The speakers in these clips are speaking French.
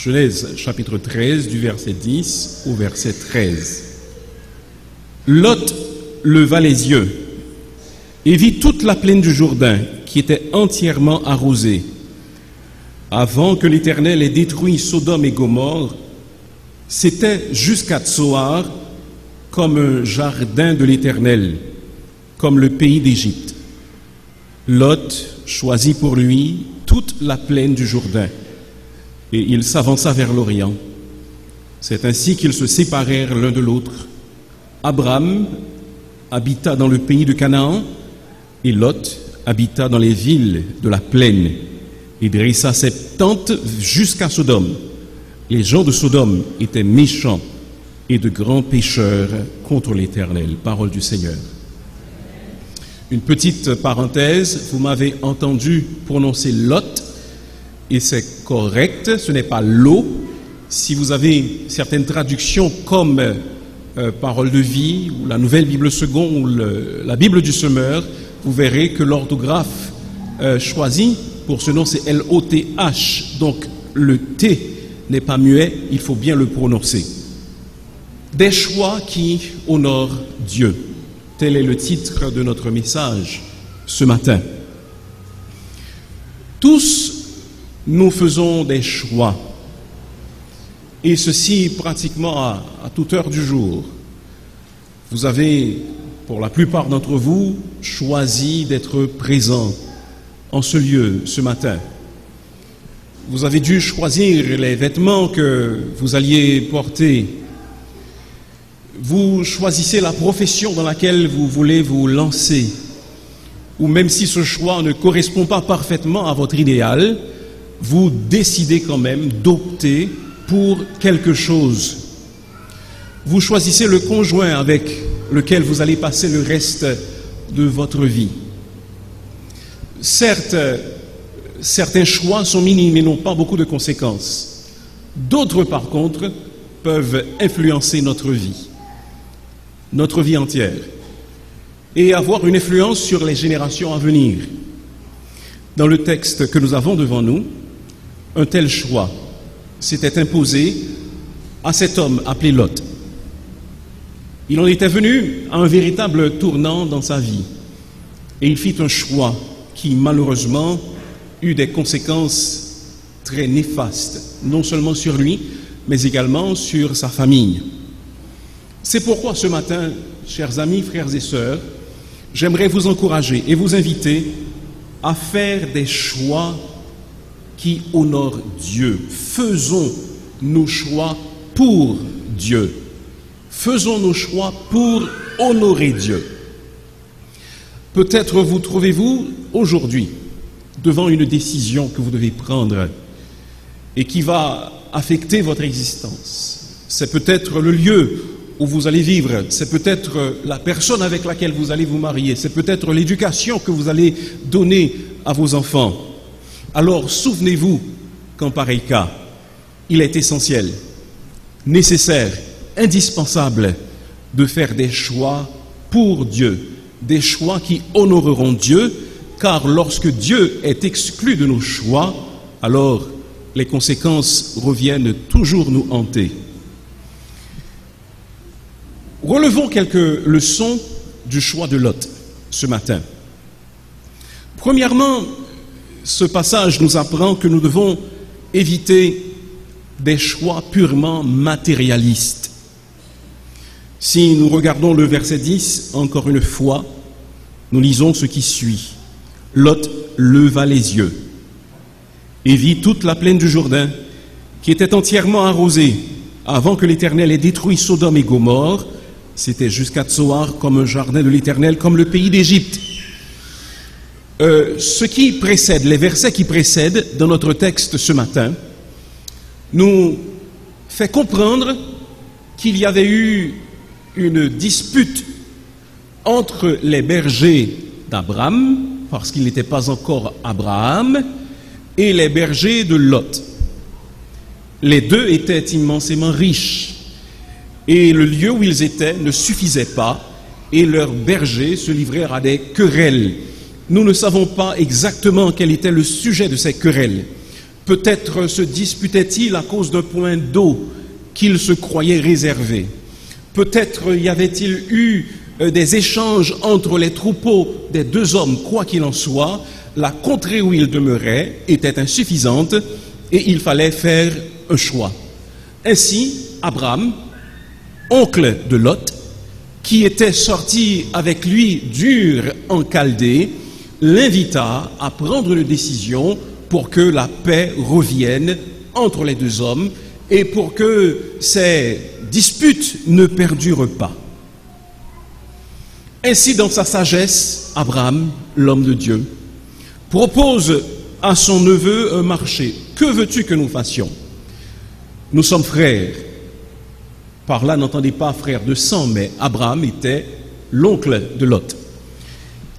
Genèse chapitre 13 du verset 10 au verset 13. Lot leva les yeux et vit toute la plaine du Jourdain qui était entièrement arrosée. Avant que l'Éternel ait détruit Sodome et Gomorrhe, c'était jusqu'à Tsoar comme un jardin de l'Éternel, comme le pays d'Égypte. Lot choisit pour lui toute la plaine du Jourdain, et il s'avança vers l'Orient. C'est ainsi qu'ils se séparèrent l'un de l'autre. Abraham habita dans le pays de Canaan, et Lot habita dans les villes de la plaine, et dressa ses tentes jusqu'à Sodome. Les gens de Sodome étaient méchants et de grands pécheurs contre l'Éternel. Parole du Seigneur. Une petite parenthèse, vous m'avez entendu prononcer Lot, et c'est correct, ce n'est pas l'eau. Si vous avez certaines traductions comme Parole de vie, ou la Nouvelle Bible Seconde, ou la Bible du Semeur, vous verrez que l'orthographe choisi pour ce nom, c'est L-O-T-H. Donc le T n'est pas muet, il faut bien le prononcer. Des choix qui honorent Dieu. Tel est le titre de notre message ce matin. Tous, nous faisons des choix. Et ceci pratiquement à toute heure du jour. Vous avez, pour la plupart d'entre vous, choisi d'être présent en ce lieu ce matin. Vous avez dû choisir les vêtements que vous alliez porter. Vous choisissez la profession dans laquelle vous voulez vous lancer. Ou même si ce choix ne correspond pas parfaitement à votre idéal, vous décidez quand même d'opter pour quelque chose. Vous choisissez le conjoint avec lequel vous allez passer le reste de votre vie. Certes, certains choix sont minimes et n'ont pas beaucoup de conséquences. D'autres, par contre, peuvent influencer notre vie entière, et avoir une influence sur les générations à venir. Dans le texte que nous avons devant nous, un tel choix s'était imposé à cet homme appelé Lot. Il en était venu à un véritable tournant dans sa vie, et il fit un choix qui, malheureusement, eut des conséquences très néfastes, non seulement sur lui, mais également sur sa famille. C'est pourquoi ce matin, chers amis, frères et sœurs, j'aimerais vous encourager et vous inviter à faire des choix qui honorent Dieu. Faisons nos choix pour Dieu. Faisons nos choix pour honorer Dieu. Peut-être vous trouvez-vous aujourd'hui devant une décision que vous devez prendre et qui va affecter votre existence. C'est peut-être le lieu où vous allez vivre, c'est peut-être la personne avec laquelle vous allez vous marier, c'est peut-être l'éducation que vous allez donner à vos enfants. Alors souvenez-vous qu'en pareil cas, il est essentiel, nécessaire, indispensable de faire des choix pour Dieu, des choix qui honoreront Dieu, car lorsque Dieu est exclu de nos choix, alors les conséquences reviennent toujours nous hanter. Relevons quelques leçons du choix de Lot ce matin. Premièrement, ce passage nous apprend que nous devons éviter des choix purement matérialistes. Si nous regardons le verset 10, encore une fois, nous lisons ce qui suit. Lot leva les yeux et vit toute la plaine du Jourdain qui était entièrement arrosée avant que l'Éternel ait détruit Sodome et Gomorrhe. C'était jusqu'à Tsoar comme un jardin de l'Éternel, comme le pays d'Égypte. Ce qui précède, les versets qui précèdent dans notre texte ce matin, nous fait comprendre qu'il y avait eu une dispute entre les bergers d'Abraham, parce qu'il n'était pas encore Abraham, et les bergers de Lot. Les deux étaient immensément riches, et le lieu où ils étaient ne suffisait pas, et leurs bergers se livrèrent à des querelles. Nous ne savons pas exactement quel était le sujet de ces querelles. Peut-être se disputait-il à cause d'un point d'eau qu'il se croyait réservé. Peut-être y avait-il eu des échanges entre les troupeaux des deux hommes. Quoi qu'il en soit, la contrée où il demeurait était insuffisante et il fallait faire un choix. Ainsi, Abraham, oncle de Lot, qui était sorti avec lui d'Ur en Chaldée, l'invita à prendre une décision pour que la paix revienne entre les deux hommes et pour que ces disputes ne perdurent pas. Ainsi, dans sa sagesse, Abraham, l'homme de Dieu, propose à son neveu un marché. Que veux-tu que nous fassions? Nous sommes frères. Par là, n'entendez pas frère de sang, mais Abraham était l'oncle de Lot.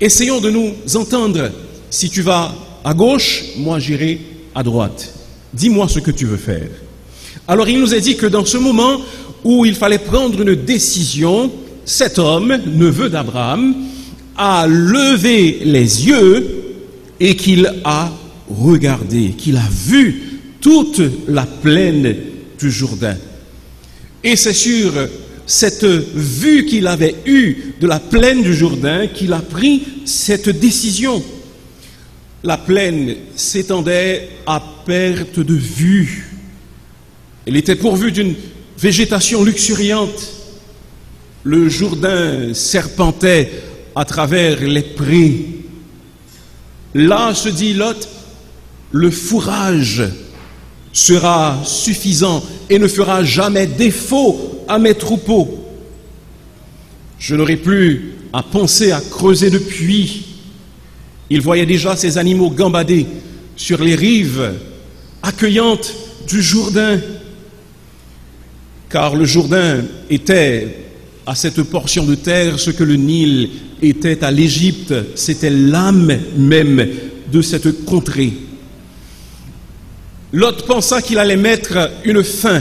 Essayons de nous entendre. Si tu vas à gauche, moi j'irai à droite. Dis-moi ce que tu veux faire. Alors il nous est dit que dans ce moment où il fallait prendre une décision, cet homme, neveu d'Abraham, a levé les yeux et qu'il a regardé, qu'il a vu toute la plaine du Jourdain. Et c'est sur cette vue qu'il avait eue de la plaine du Jourdain qu'il a pris cette décision. La plaine s'étendait à perte de vue. Elle était pourvue d'une végétation luxuriante. Le Jourdain serpentait à travers les prés. Là, se dit Lot, le fourrage sera suffisant et ne fera jamais défaut à mes troupeaux. Je n'aurai plus à penser à creuser de puits. Il voyait déjà ces animaux gambader sur les rives accueillantes du Jourdain, car le Jourdain était à cette portion de terre ce que le Nil était à l'Égypte. C'était l'âme même de cette contrée. Lot pensa qu'il allait mettre une fin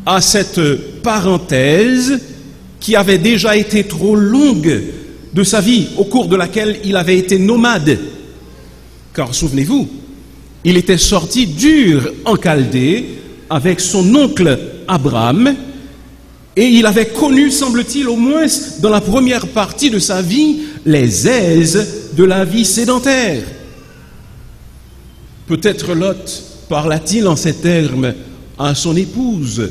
à cette parenthèse qui avait déjà été trop longue de sa vie, au cours de laquelle il avait été nomade. Car souvenez-vous, il était sorti d'Ur en Chaldée avec son oncle Abraham, et il avait connu, semble-t-il, au moins dans la première partie de sa vie, les aises de la vie sédentaire. Peut-être Lot parla-t-il en ces termes à son épouse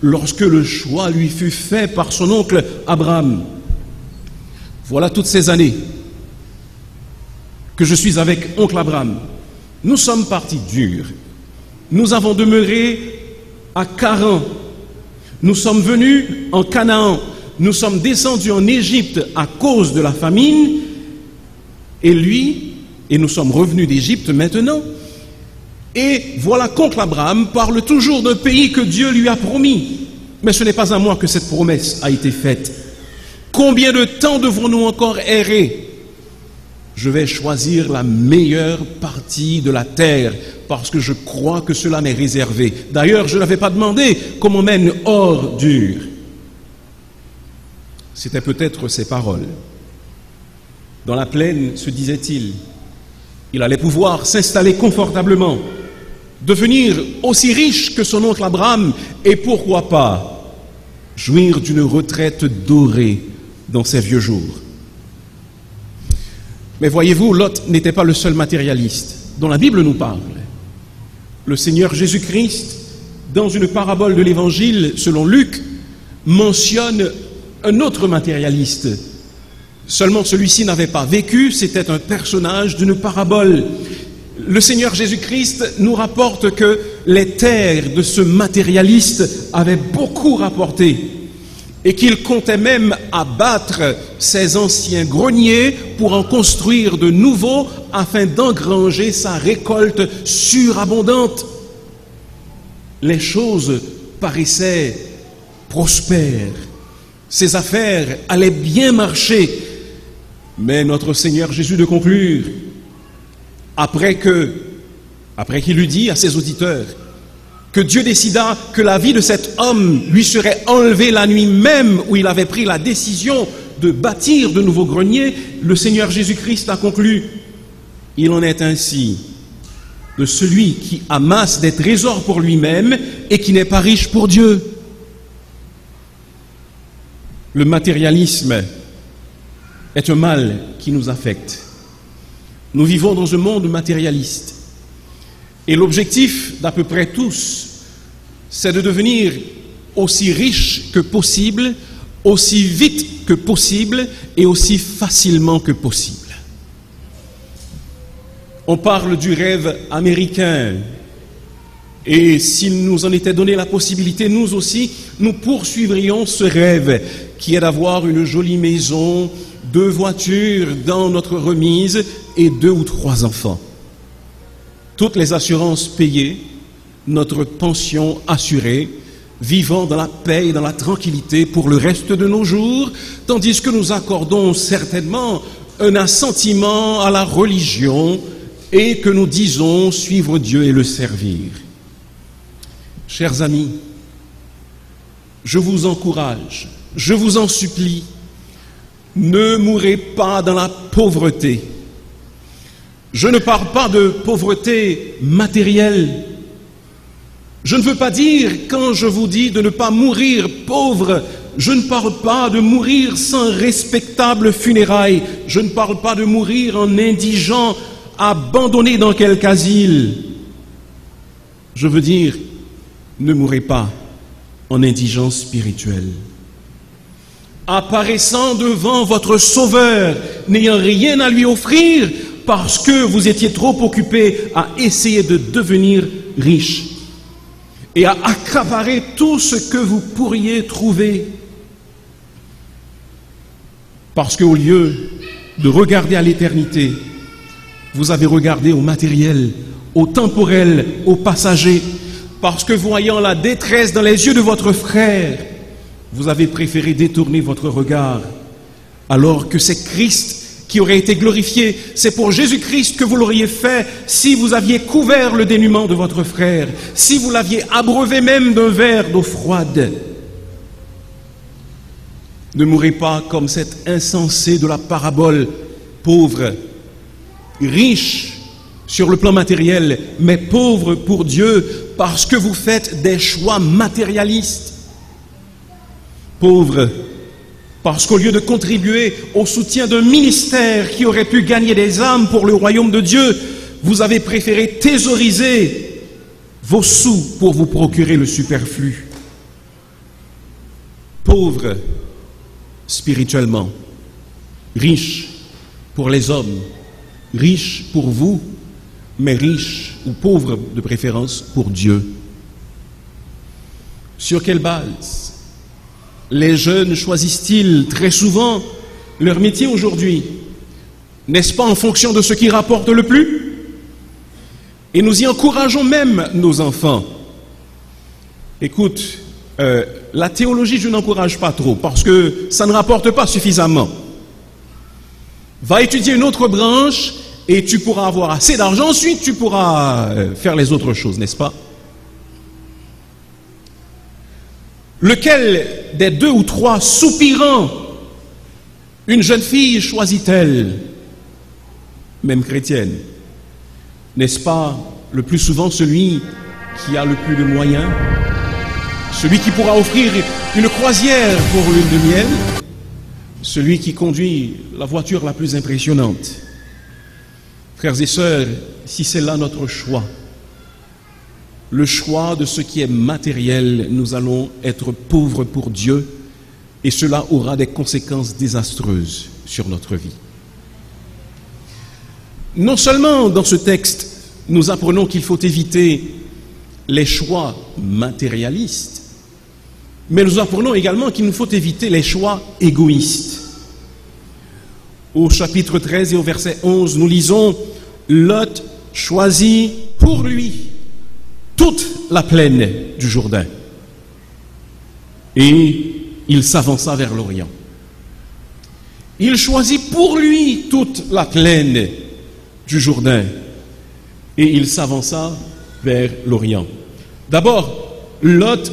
lorsque le choix lui fut fait par son oncle Abraham. Voilà toutes ces années que je suis avec oncle Abraham. Nous sommes partis d'Ur. Nous avons demeuré à Charan. Nous sommes venus en Canaan. Nous sommes descendus en Égypte à cause de la famine. Et nous sommes revenus d'Égypte maintenant. Et voilà qu'oncle Abraham parle toujours d'un pays que Dieu lui a promis. Mais ce n'est pas à moi que cette promesse a été faite. Combien de temps devrons-nous encore errer? Je vais choisir la meilleure partie de la terre parce que je crois que cela m'est réservé. D'ailleurs, je n'avais pas demandé qu'on m'emmène hors d'Ur. C'était peut-être ces paroles. Dans la plaine, se disait-il, il allait pouvoir s'installer confortablement, devenir aussi riche que son oncle Abraham et pourquoi pas jouir d'une retraite dorée dans ses vieux jours. Mais voyez-vous, Lot n'était pas le seul matérialiste dont la Bible nous parle. Le Seigneur Jésus-Christ, dans une parabole de l'Évangile selon Luc, mentionne un autre matérialiste. Seulement celui-ci n'avait pas vécu, c'était un personnage d'une parabole. Le Seigneur Jésus-Christ nous rapporte que les terres de ce matérialiste avaient beaucoup rapporté et qu'il comptait même abattre ses anciens greniers pour en construire de nouveaux afin d'engranger sa récolte surabondante. Les choses paraissaient prospères, ses affaires allaient bien marcher, mais notre Seigneur Jésus de conclure, après qu'il eut dit à ses auditeurs que Dieu décida que la vie de cet homme lui serait enlevée la nuit même où il avait pris la décision de bâtir de nouveaux greniers, le Seigneur Jésus-Christ a conclu, il en est ainsi de celui qui amasse des trésors pour lui-même et qui n'est pas riche pour Dieu. Le matérialisme est un mal qui nous affecte. Nous vivons dans un monde matérialiste. Et l'objectif d'à peu près tous, c'est de devenir aussi riche que possible, aussi vite que possible et aussi facilement que possible. On parle du rêve américain. Et s'il nous en était donné la possibilité, nous aussi, nous poursuivrions ce rêve qui est d'avoir une jolie maison, 2 voitures dans notre remise et 2 ou 3 enfants. Toutes les assurances payées, notre pension assurée, vivant dans la paix et dans la tranquillité pour le reste de nos jours, tandis que nous accordons certainement un assentiment à la religion et que nous disons suivre Dieu et le servir. Chers amis, je vous encourage, je vous en supplie, ne mourrez pas dans la pauvreté. Je ne parle pas de pauvreté matérielle. Je ne veux pas dire, quand je vous dis de ne pas mourir pauvre, je ne parle pas de mourir sans respectable funérailles. Je ne parle pas de mourir en indigent, abandonné dans quelque asile. Je veux dire, ne mourrez pas en indigence spirituelle. Apparaissant devant votre Sauveur, n'ayant rien à lui offrir, parce que vous étiez trop occupés à essayer de devenir riche et à accaparer tout ce que vous pourriez trouver. Parce qu'au lieu de regarder à l'éternité, vous avez regardé au matériel, au temporel, au passager. Parce que voyant la détresse dans les yeux de votre frère, vous avez préféré détourner votre regard, alors que c'est Christ qui aurait été glorifié. C'est pour Jésus-Christ que vous l'auriez fait si vous aviez couvert le dénuement de votre frère, si vous l'aviez abreuvé même d'un verre d'eau froide. Ne mourrez pas comme cet insensé de la parabole, pauvre, riche sur le plan matériel, mais pauvre pour Dieu, parce que vous faites des choix matérialistes. Pauvre, parce qu'au lieu de contribuer au soutien d'un ministère qui aurait pu gagner des âmes pour le royaume de Dieu, vous avez préféré thésauriser vos sous pour vous procurer le superflu. Pauvre spirituellement, riche pour les hommes, riche pour vous, mais riche ou pauvre de préférence pour Dieu. Sur quelle base les jeunes choisissent-ils très souvent leur métier aujourd'hui? N'est-ce pas en fonction de ce qui rapporte le plus? Et nous y encourageons même nos enfants. Écoute, la théologie, je n'encourage pas trop parce que ça ne rapporte pas suffisamment. Va étudier une autre branche et tu pourras avoir assez d'argent, ensuite tu pourras faire les autres choses, n'est-ce pas? Lequel des 2 ou 3 soupirants une jeune fille choisit-elle, même chrétienne? N'est-ce pas le plus souvent celui qui a le plus de moyens, celui qui pourra offrir une croisière pour lune de miel, celui qui conduit la voiture la plus impressionnante? Frères et sœurs, si c'est là notre choix, le choix de ce qui est matériel, nous allons être pauvres pour Dieu et cela aura des conséquences désastreuses sur notre vie. Non seulement dans ce texte, nous apprenons qu'il faut éviter les choix matérialistes, mais nous apprenons également qu'il nous faut éviter les choix égoïstes. Au chapitre 13 et au verset 11, nous lisons « Lot choisit pour lui toute la plaine du Jourdain. Et il s'avança vers l'Orient. » Il choisit pour lui toute la plaine du Jourdain. Et il s'avança vers l'Orient. D'abord, Lot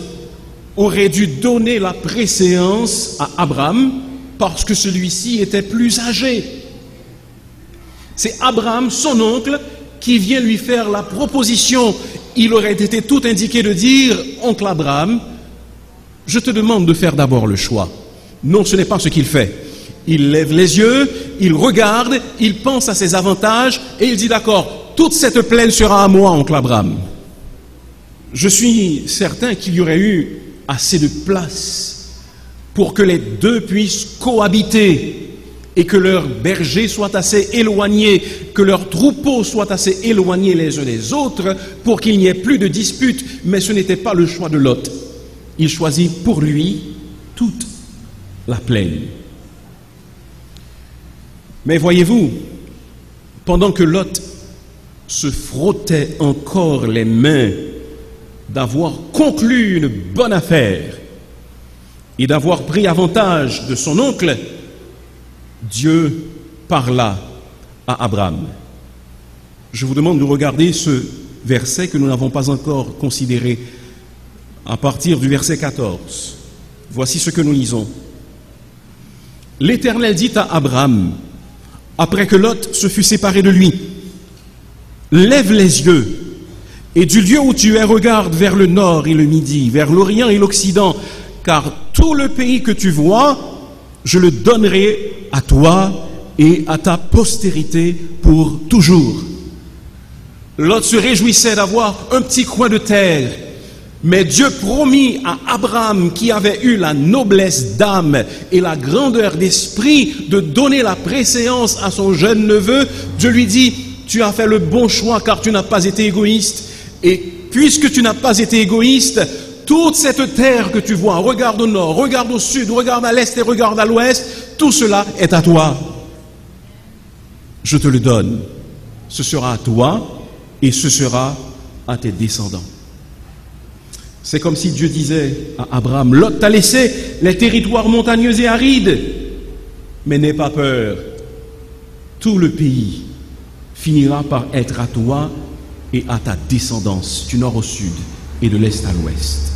aurait dû donner la préséance à Abraham parce que celui-ci était plus âgé. C'est Abraham, son oncle, qui vient lui faire la proposition, il aurait été tout indiqué de dire, oncle Abraham, je te demande de faire d'abord le choix. Non, ce n'est pas ce qu'il fait. Il lève les yeux, il regarde, il pense à ses avantages et il dit d'accord, toute cette plaine sera à moi, oncle Abraham. Je suis certain qu'il y aurait eu assez de place pour que les deux puissent cohabiter et que leurs bergers soient assez éloignés, que leurs troupeaux soient assez éloignés les uns des autres pour qu'il n'y ait plus de disputes. Mais ce n'était pas le choix de Lot. Il choisit pour lui toute la plaine. Mais voyez-vous, pendant que Lot se frottait encore les mains d'avoir conclu une bonne affaire et d'avoir pris avantage de son oncle, Dieu parla à Abraham. Je vous demande de regarder ce verset que nous n'avons pas encore considéré à partir du verset 14. Voici ce que nous lisons. L'Éternel dit à Abraham, après que Lot se fut séparé de lui, « Lève les yeux, et du lieu où tu es, regarde vers le nord et le midi, vers l'Orient et l'Occident, car tout le pays que tu vois, je le donnerai à toi et à ta postérité pour toujours. » Lot se réjouissait d'avoir un petit coin de terre, mais Dieu promit à Abraham, qui avait eu la noblesse d'âme et la grandeur d'esprit de donner la préséance à son jeune neveu. Dieu lui dit, tu as fait le bon choix car tu n'as pas été égoïste. Et puisque tu n'as pas été égoïste, toute cette terre que tu vois, regarde au nord, regarde au sud, regarde à l'est et regarde à l'ouest, tout cela est à toi. Je te le donne. Ce sera à toi et ce sera à tes descendants. C'est comme si Dieu disait à Abraham, Lot t'a laissé les territoires montagneux et arides, mais n'aie pas peur, tout le pays finira par être à toi et à ta descendance, du nord au sud et de l'est à l'ouest.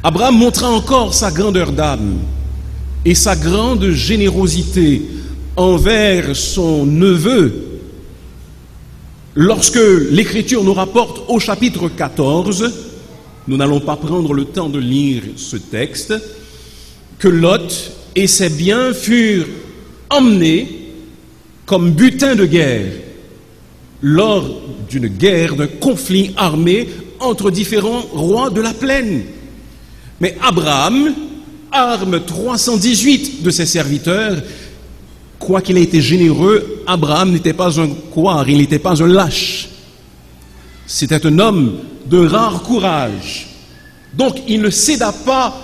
Abraham montra encore sa grandeur d'âme et sa grande générosité envers son neveu, lorsque l'Écriture nous rapporte au chapitre 14, nous n'allons pas prendre le temps de lire ce texte, que Lot et ses biens furent emmenés comme butin de guerre lors d'une guerre, d'un conflit armé entre différents rois de la plaine. Mais Abraham arme 318 de ses serviteurs. Quoiqu'il ait été généreux, Abraham n'était pas un couard, il n'était pas un lâche. C'était un homme de rare courage. Donc il ne céda pas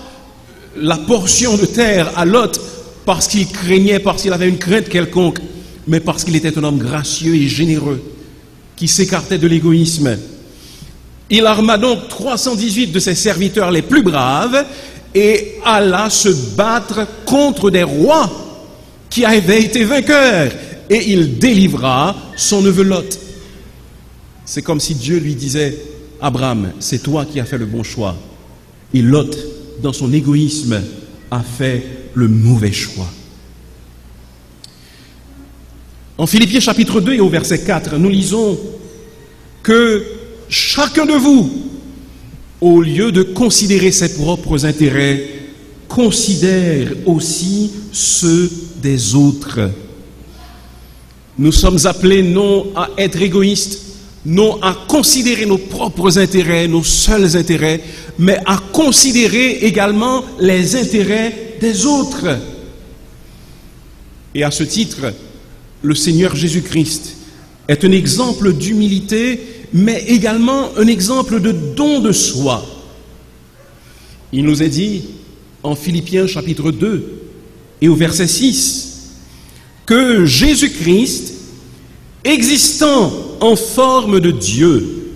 la portion de terre à Lot parce qu'il craignait, parce qu'il avait une crainte quelconque, mais parce qu'il était un homme gracieux et généreux, qui s'écartait de l'égoïsme. Il arma donc 318 de ses serviteurs les plus braves et alla se battre contre des rois qui avait été vainqueur, et il délivra son neveu Lot. C'est comme si Dieu lui disait, Abraham, c'est toi qui as fait le bon choix. Et Lot, dans son égoïsme, a fait le mauvais choix. En Philippiens chapitre 2 et au verset 4, nous lisons que chacun de vous, au lieu de considérer ses propres intérêts, considère aussi ceux des autres. Nous sommes appelés non à être égoïstes, non à considérer nos propres intérêts, nos seuls intérêts, mais à considérer également les intérêts des autres. Et à ce titre, le Seigneur Jésus-Christ est un exemple d'humilité, mais également un exemple de don de soi. Il nous est dit en Philippiens chapitre 2 et au verset 6 que Jésus-Christ, existant en forme de Dieu,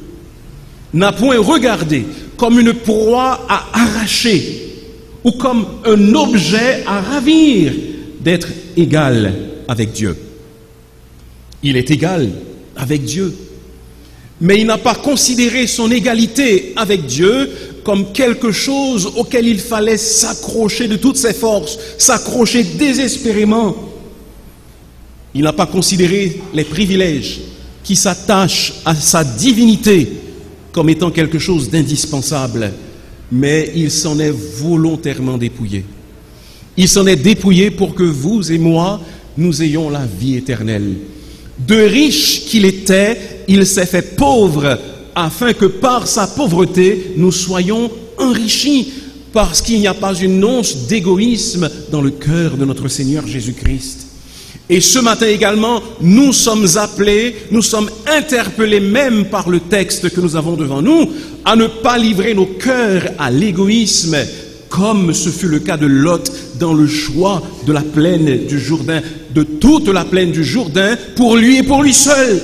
n'a point regardé comme une proie à arracher ou comme un objet à ravir d'être égal avec Dieu. Il est égal avec Dieu, mais il n'a pas considéré son égalité avec Dieu comme quelque chose auquel il fallait s'accrocher de toutes ses forces, s'accrocher désespérément. Il n'a pas considéré les privilèges qui s'attachent à sa divinité comme étant quelque chose d'indispensable, mais il s'en est volontairement dépouillé. Il s'en est dépouillé pour que vous et moi, nous ayons la vie éternelle. De riche qu'il était, il s'est fait pauvre, afin que par sa pauvreté, nous soyons enrichis, parce qu'il n'y a pas une once d'égoïsme dans le cœur de notre Seigneur Jésus-Christ. Et ce matin également, nous sommes appelés, nous sommes interpellés même par le texte que nous avons devant nous, à ne pas livrer nos cœurs à l'égoïsme, comme ce fut le cas de Lot dans le choix de la plaine du Jourdain, de toute la plaine du Jourdain, pour lui et pour lui seul.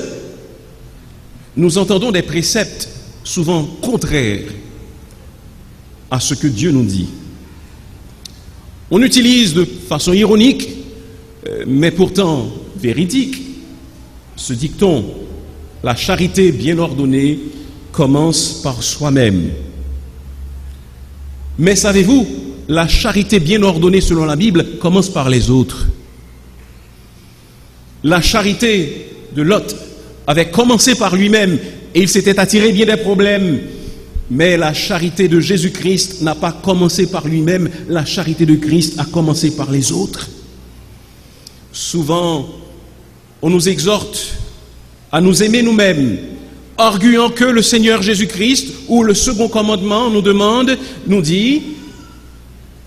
Nous entendons des préceptes souvent contraires à ce que Dieu nous dit. On utilise de façon ironique, mais pourtant véridique, ce dicton: la charité bien ordonnée commence par soi-même. Mais savez-vous, la charité bien ordonnée selon la Bible commence par les autres. La charité de Lot avait commencé par lui-même et il s'était attiré bien des problèmes. Mais la charité de Jésus-Christ n'a pas commencé par lui-même, la charité de Christ a commencé par les autres. Souvent, on nous exhorte à nous aimer nous-mêmes, arguant que le Seigneur Jésus-Christ, ou le second commandement, nous dit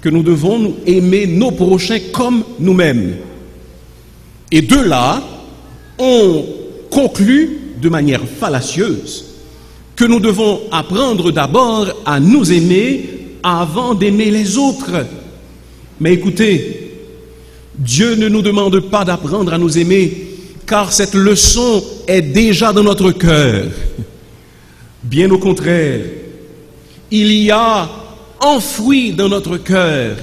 que nous devons nous aimer nos prochains comme nous-mêmes. Et de là, on conclut de manière fallacieuse que nous devons apprendre d'abord à nous aimer avant d'aimer les autres. Mais écoutez, Dieu ne nous demande pas d'apprendre à nous aimer, car cette leçon est déjà dans notre cœur. Bien au contraire, il y a enfoui dans notre cœur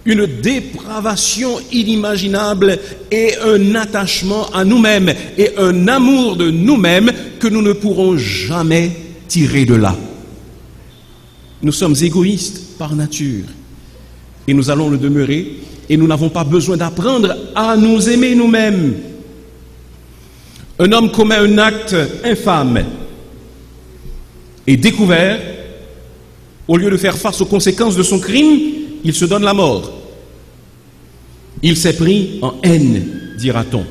une dépravation inimaginable et un attachement à nous-mêmes et un amour de nous-mêmes que nous ne pourrons jamais tirer de là. Nous sommes égoïstes par nature et nous allons le demeurer, et nous n'avons pas besoin d'apprendre à nous aimer nous-mêmes. Un homme commet un acte infâme et découvert, au lieu de faire face aux conséquences de son crime, il se donne la mort. Il s'est pris en haine, dira-t-on.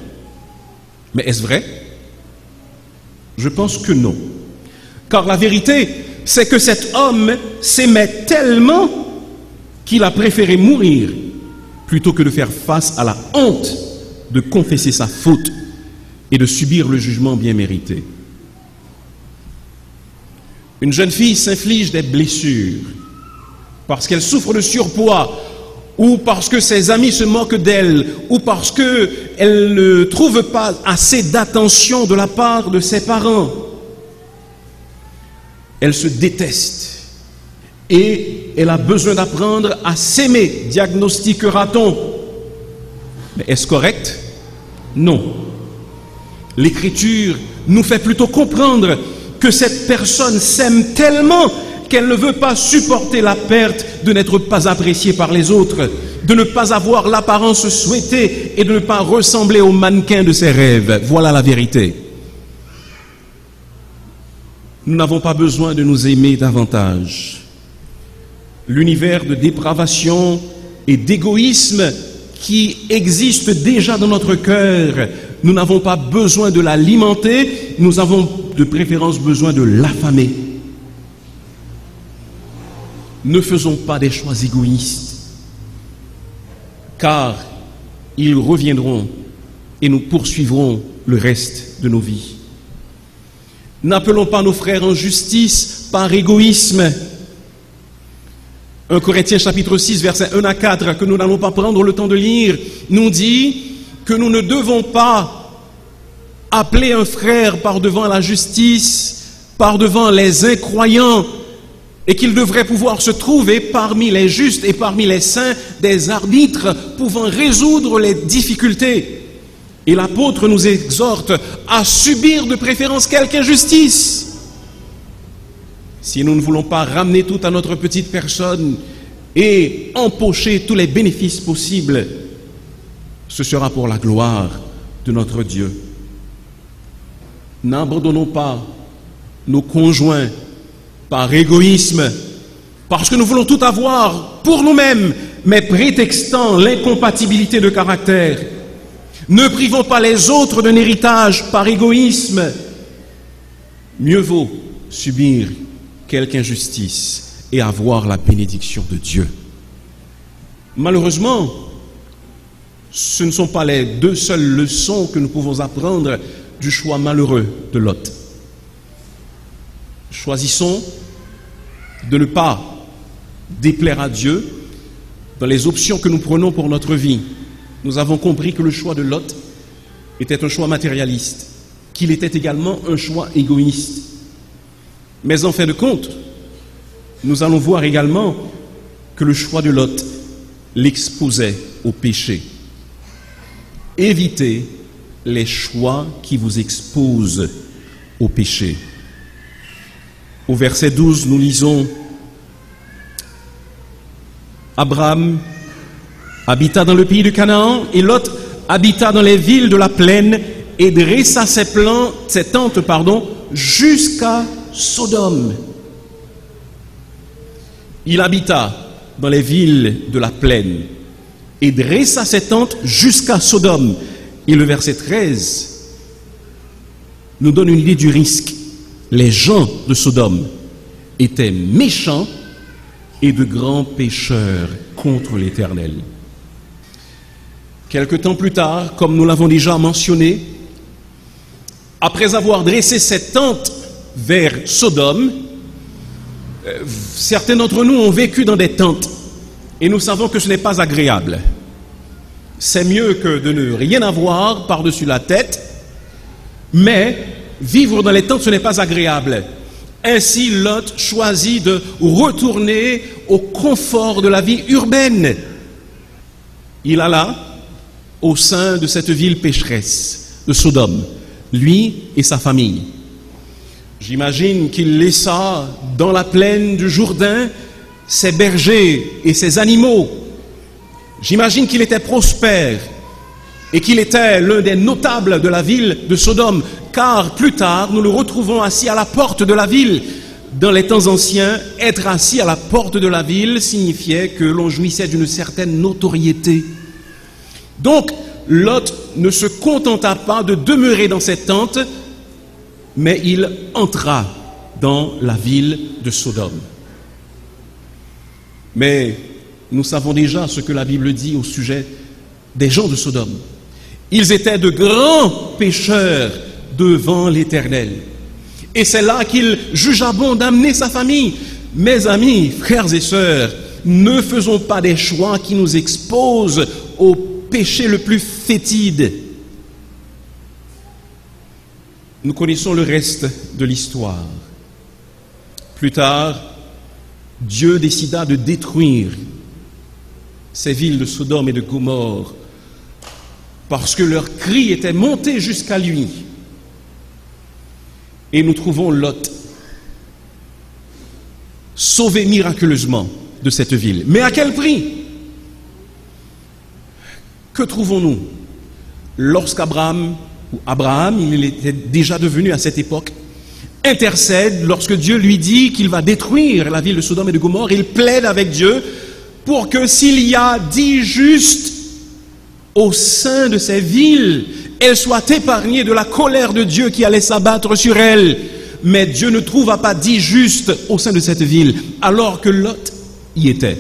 Mais est-ce vrai? Je pense que non. Car la vérité, c'est que cet homme s'aimait tellement qu'il a préféré mourir plutôt que de faire face à la honte de confesser sa faute et de subir le jugement bien mérité. Une jeune fille s'inflige des blessures parce qu'elle souffre de surpoids, ou parce que ses amis se moquent d'elle, ou parce qu'elle ne trouve pas assez d'attention de la part de ses parents. Elle se déteste et elle a besoin d'apprendre à s'aimer, diagnostiquera-t-on. Mais est-ce correct? Non. L'Écriture nous fait plutôt comprendre que cette personne s'aime tellement qu'elle ne veut pas supporter la perte de n'être pas appréciée par les autres, de ne pas avoir l'apparence souhaitée et de ne pas ressembler au mannequin de ses rêves. Voilà la vérité. Nous n'avons pas besoin de nous aimer davantage. L'univers de dépravation et d'égoïsme qui existe déjà dans notre cœur, nous n'avons pas besoin de l'alimenter, nous avons de préférence besoin de l'affamer. Ne faisons pas des choix égoïstes, car ils reviendront et nous poursuivront le reste de nos vies. N'appelons pas nos frères en justice par égoïsme. 1 Corinthiens chapitre 6, versets 1 à 4, que nous n'allons pas prendre le temps de lire, nous dit que nous ne devons pas appeler un frère par devant la justice, par devant les incroyants, et qu'il devrait pouvoir se trouver parmi les justes et parmi les saints des arbitres pouvant résoudre les difficultés. Et l'apôtre nous exhorte à subir de préférence quelque injustice. Si nous ne voulons pas ramener tout à notre petite personne et empocher tous les bénéfices possibles, ce sera pour la gloire de notre Dieu. N'abandonnons pas nos conjoints par égoïsme, parce que nous voulons tout avoir pour nous-mêmes, mais prétextant l'incompatibilité de caractère. Ne privons pas les autres d'un héritage par égoïsme. Mieux vaut subir quelque injustice et avoir la bénédiction de Dieu. Malheureusement, ce ne sont pas les deux seules leçons que nous pouvons apprendre du choix malheureux de Lot. Choisissons de ne pas déplaire à Dieu dans les options que nous prenons pour notre vie. Nous avons compris que le choix de Lot était un choix matérialiste, qu'il était également un choix égoïste. Mais en fin de compte, nous allons voir également que le choix de Lot l'exposait au péché. Évitez les choix qui vous exposent au péché. Au verset 12, nous lisons: Abraham habita dans le pays de Canaan, et Lot habita dans les villes de la plaine, et dressa ses tentes jusqu'à Sodome. Il habita dans les villes de la plaine, et dressa ses tentes jusqu'à Sodome. Et le verset 13 nous donne une idée du risque. Les gens de Sodome étaient méchants et de grands pécheurs contre l'Éternel. Quelque temps plus tard, comme nous l'avons déjà mentionné, après avoir dressé cette tente vers Sodome, certains d'entre nous ont vécu dans des tentes et nous savons que ce n'est pas agréable. C'est mieux que de ne rien avoir par-dessus la tête, mais vivre dans les tentes, ce n'est pas agréable. Ainsi, Lot choisit de retourner au confort de la vie urbaine. Il alla au sein de cette ville pécheresse de Sodome, lui et sa famille. J'imagine qu'il laissa dans la plaine du Jourdain ses bergers et ses animaux. J'imagine qu'il était prospère et qu'il était l'un des notables de la ville de Sodome, car plus tard, nous le retrouvons assis à la porte de la ville. Dans les temps anciens, être assis à la porte de la ville signifiait que l'on jouissait d'une certaine notoriété. Donc, Lot ne se contenta pas de demeurer dans cette tente, mais il entra dans la ville de Sodome. Mais nous savons déjà ce que la Bible dit au sujet des gens de Sodome. Ils étaient de grands pécheurs devant l'Éternel. Et c'est là qu'il jugea bon d'amener sa famille. Mes amis, frères et sœurs, ne faisons pas des choix qui nous exposent au péché le plus fétide. Nous connaissons le reste de l'histoire. Plus tard, Dieu décida de détruire ces villes de Sodome et de Gomorrhe parce que leur cri était monté jusqu'à lui. Et nous trouvons Lot sauvé miraculeusement de cette ville. Mais à quel prix? Que trouvons-nous? Lorsqu'Abraham, il était déjà devenu à cette époque, intercède, lorsque Dieu lui dit qu'il va détruire la ville de Sodome et de Gomorrhe, il plaide avec Dieu pour que s'il y a 10 justes au sein de ces villes, elles soient épargnées de la colère de Dieu qui allait s'abattre sur elles. Mais Dieu ne trouva pas 10 justes au sein de cette ville, alors que Lot y était.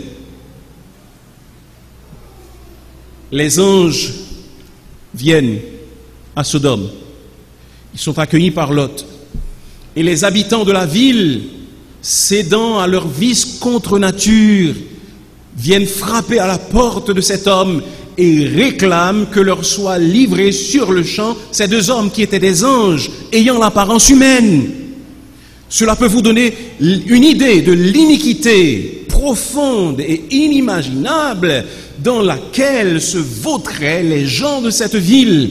Les anges viennent à Sodome. Ils sont accueillis par Lot. Et les habitants de la ville, cédant à leur vice contre nature, viennent frapper à la porte de cet homme et réclament que leur soient livrés sur le champ ces 2 hommes qui étaient des anges, ayant l'apparence humaine. Cela peut vous donner une idée de l'iniquité profonde et inimaginable dans laquelle se vautraient les gens de cette ville.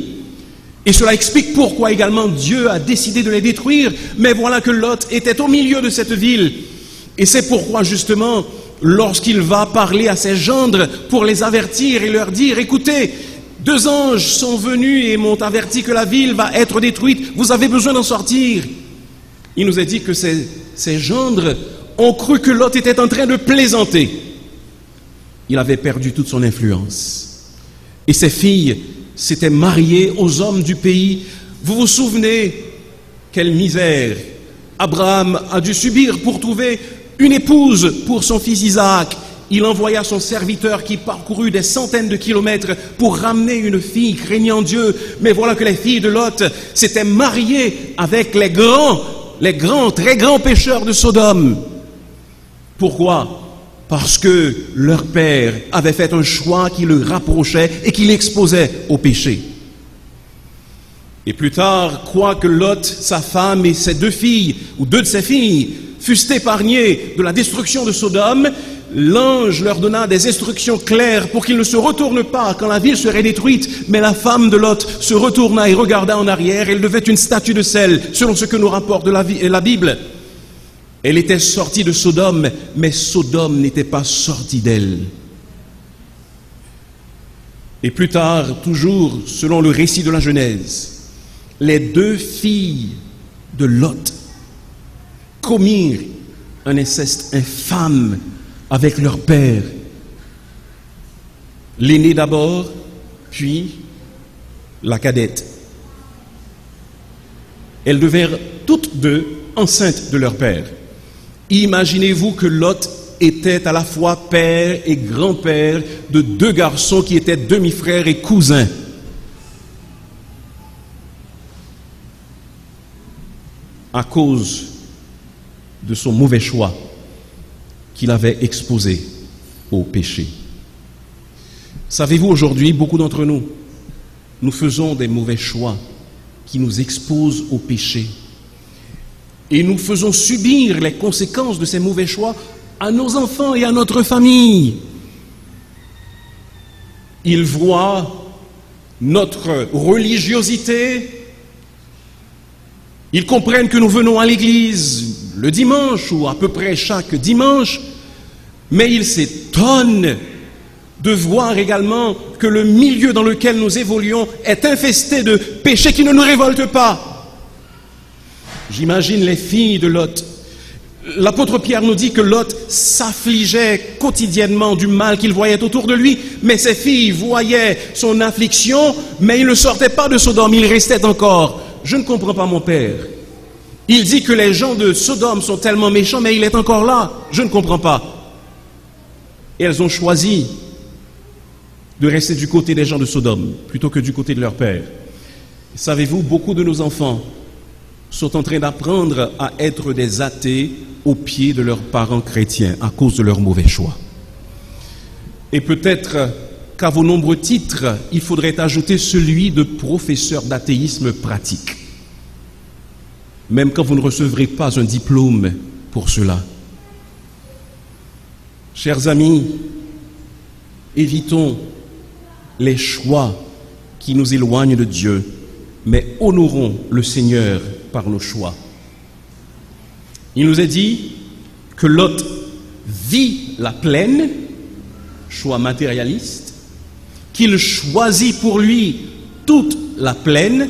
Et cela explique pourquoi également Dieu a décidé de les détruire. Mais voilà que Lot était au milieu de cette ville. Et c'est pourquoi justement, lorsqu'il va parler à ses gendres pour les avertir et leur dire: écoutez, 2 anges sont venus et m'ont averti que la ville va être détruite. Vous avez besoin d'en sortir. » Il nous a dit que ses gendres ont cru que Lot était en train de plaisanter. Il avait perdu toute son influence. Et ses filles s'étaient mariées aux hommes du pays. Vous vous souvenez quelle misère Abraham a dû subir pour trouver une épouse pour son fils Isaac. Il envoya son serviteur qui parcourut des centaines de kilomètres pour ramener une fille craignant Dieu. Mais voilà que les filles de Lot s'étaient mariées avec les grands, très grands pécheurs de Sodome. Pourquoi? Parce que leur père avait fait un choix qui le rapprochait et qui l'exposait au péché. Et plus tard, quoique Lot, sa femme et ses 2 filles, ou 2 de ses filles, fussent épargnés de la destruction de Sodome, l'ange leur donna des instructions claires pour qu'ils ne se retournent pas quand la ville serait détruite. Mais la femme de Lot se retourna et regarda en arrière. Elle devait une statue de sel, selon ce que nous rapporte la Bible. Elle était sortie de Sodome, mais Sodome n'était pas sorti d'elle. Et plus tard, toujours selon le récit de la Genèse, les 2 filles de Lot commirent un inceste infâme avec leur père. L'aînée d'abord, puis la cadette. Elles devinrent toutes 2 enceintes de leur père. Imaginez-vous que Lot était à la fois père et grand-père de 2 garçons qui étaient demi-frères et cousins. À cause de son mauvais choix qu'il avait exposé au péché. Savez-vous, aujourd'hui, beaucoup d'entre nous, nous faisons des mauvais choix qui nous exposent au péché. Et nous faisons subir les conséquences de ces mauvais choix à nos enfants et à notre famille. Ils voient notre religiosité. Ils comprennent que nous venons à l'église le dimanche ou à peu près chaque dimanche, mais ils s'étonnent de voir également que le milieu dans lequel nous évoluons est infesté de péchés qui ne nous révoltent pas. J'imagine les filles de Lot. L'apôtre Pierre nous dit que Lot s'affligeait quotidiennement du mal qu'il voyait autour de lui, mais ses filles voyaient son affliction, mais il ne sortait pas de Sodome, il restait encore. Je ne comprends pas mon père. Il dit que les gens de Sodome sont tellement méchants, mais il est encore là. Je ne comprends pas. Et elles ont choisi de rester du côté des gens de Sodome, plutôt que du côté de leur père. Savez-vous, beaucoup de nos enfants sont en train d'apprendre à être des athées aux pieds de leurs parents chrétiens à cause de leur mauvais choix. Et peut-être qu'à vos nombreux titres, il faudrait ajouter celui de professeur d'athéisme pratique, même quand vous ne recevrez pas un diplôme pour cela. Chers amis, évitons les choix qui nous éloignent de Dieu, mais honorons le Seigneur par nos choix. Il nous est dit que Lot vit la plaine, choix matérialiste, qu'il choisit pour lui toute la plaine,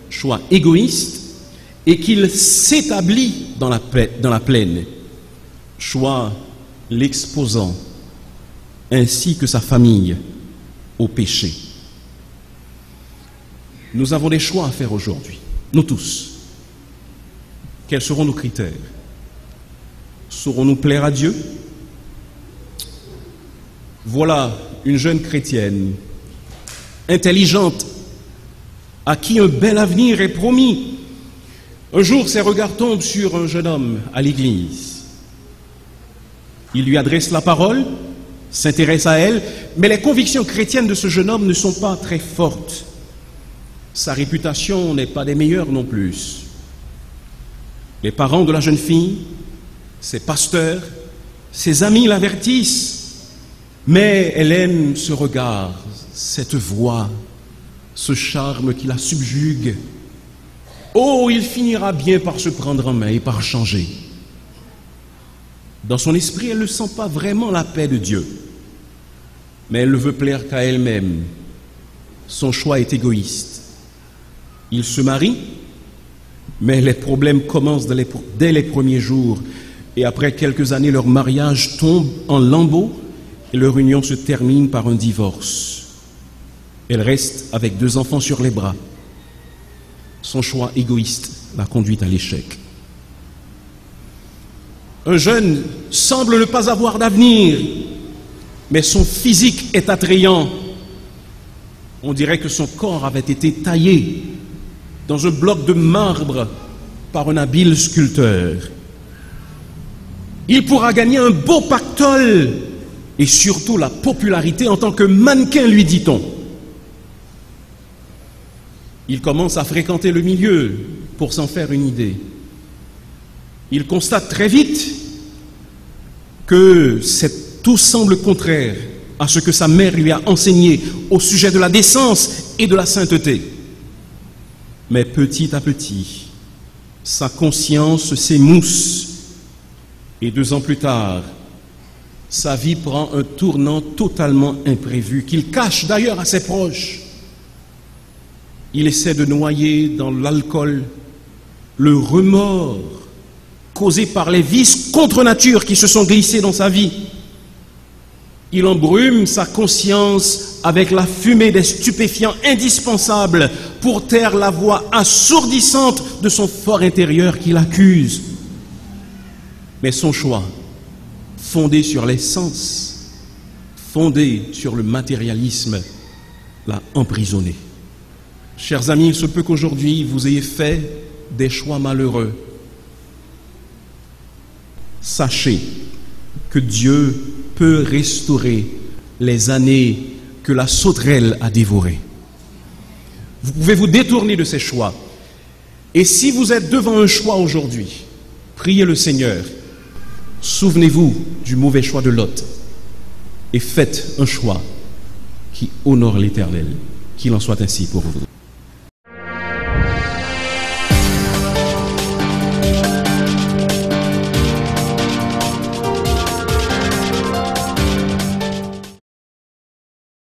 choix égoïste, et qu'il s'établit dans la plaine, choix l'exposant, ainsi que sa famille, au péché. Nous avons des choix à faire aujourd'hui, nous tous. Quels seront nos critères? Saurons-nous plaire à Dieu? Voilà une jeune chrétienne, intelligente, à qui un bel avenir est promis. Un jour, ses regards tombent sur un jeune homme à l'église. Il lui adresse la parole, s'intéresse à elle, mais les convictions chrétiennes de ce jeune homme ne sont pas très fortes. Sa réputation n'est pas des meilleures non plus. Les parents de la jeune fille, ses pasteurs, ses amis l'avertissent, mais elle aime ce regard, cette voix, ce charme qui la subjugue. Oh, il finira bien par se prendre en main et par changer. Dans son esprit, elle ne sent pas vraiment la paix de Dieu, mais elle ne veut plaire qu'à elle-même. son choix est égoïste. Il se marie, mais les problèmes commencent dès les premiers jours. Et après quelques années, leur mariage tombe en lambeaux et leur union se termine par un divorce. Elle reste avec 2 enfants sur les bras. Son choix égoïste l'a conduite à l'échec. Un jeune semble ne pas avoir d'avenir, mais son physique est attrayant. On dirait que son corps avait été taillé dans un bloc de marbre par un habile sculpteur. Il pourra gagner un beau pactole et surtout la popularité en tant que mannequin, lui dit-on. Il commence à fréquenter le milieu pour s'en faire une idée. Il constate très vite que tout semble contraire à ce que sa mère lui a enseigné au sujet de la décence et de la sainteté. Mais petit à petit, sa conscience s'émousse et 2 ans plus tard, sa vie prend un tournant totalement imprévu qu'il cache d'ailleurs à ses proches. Il essaie de noyer dans l'alcool le remords causé par les vices contre nature qui se sont glissés dans sa vie. Il embrume sa conscience avec la fumée des stupéfiants indispensables pour taire la voix assourdissante de son fort intérieur qui l'accuse. Mais son choix, fondé sur les sens, fondé sur le matérialisme, l'a emprisonné. Chers amis, il se peut qu'aujourd'hui vous ayez fait des choix malheureux. Sachez que Dieu peut restaurer les années que la sauterelle a dévorées. Vous pouvez vous détourner de ces choix. Et si vous êtes devant un choix aujourd'hui, priez le Seigneur. Souvenez-vous du mauvais choix de Lot et faites un choix qui honore l'Éternel. Qu'il en soit ainsi pour vous.